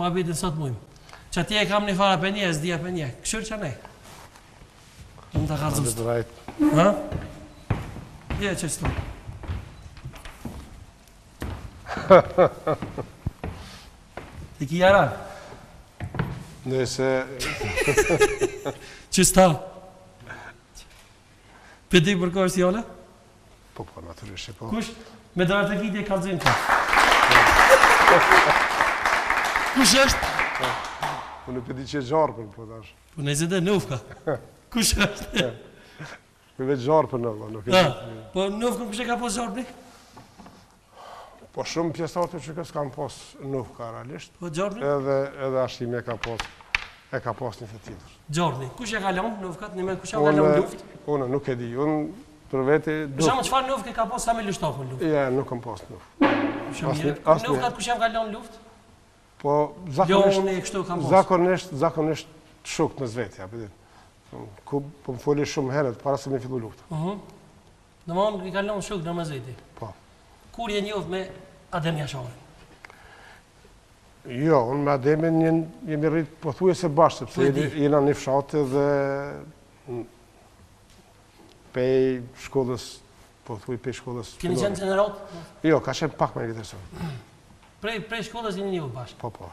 Ma bitin sot mujmë. Që atje e kam një fara për një, e s'dija për një. Këshur që nej. Unë të kalëzëm së të. Ha? Je që së të. Ti ki jaran? Nëse... Që s'ta? Për ti për kërës jone? Po, naturisht, po. Kush? Me dërë të kiti e kalëzim të. Kush është? Unë nuk e di që e gjarpën, po tash. Po në zëndë nufka. Kush është? Me vetë gjarpën në, nuk e di. Po nufkën kush e ka pos gjarpëni? Po shumë pjesartë që kësë kam pos nufka, realisht. Po gjarpëni? Edhe ashtimi e ka pos një të tjetër. Gjarpëni. Kush e ka lanë nufkat? Një me kush e ka lanë luft? Unë nuk e di. Unë për veti... Për shumë qëfar nufke ka pos sa me lushtofën luft? Ja, nuk kam pos nufka. Nufkat kush e ka lanë luft? Po, zakonisht shukt në zvetja, përdit. Ku po më foli shumë herët, para se me fillu lufta. Në mënë i kalon shukt në mëzveti? Po. Kur je njoft me Adem Jasharin? Jo, unë me Ademin jemi rritë pothuajse bashkë, sepse jena një fshatë dhe pej shkollës, pej shkollës... Keni qenë të në rotë? Jo, ka qenë pak me një tërësën. Prej shkollës jeni një bashkë? Po.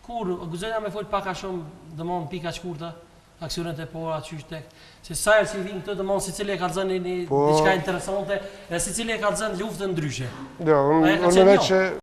Kur, gëzojna me folë paka shumë, dëmonë pika qkurta, aksionet e pora, qyshtek, se sajrë që i vinë këtë dëmonë, si cili e ka të zënë një diçka interesante, e si cili e ka të zënë luftën ndryshe. Jo, unë me vetë që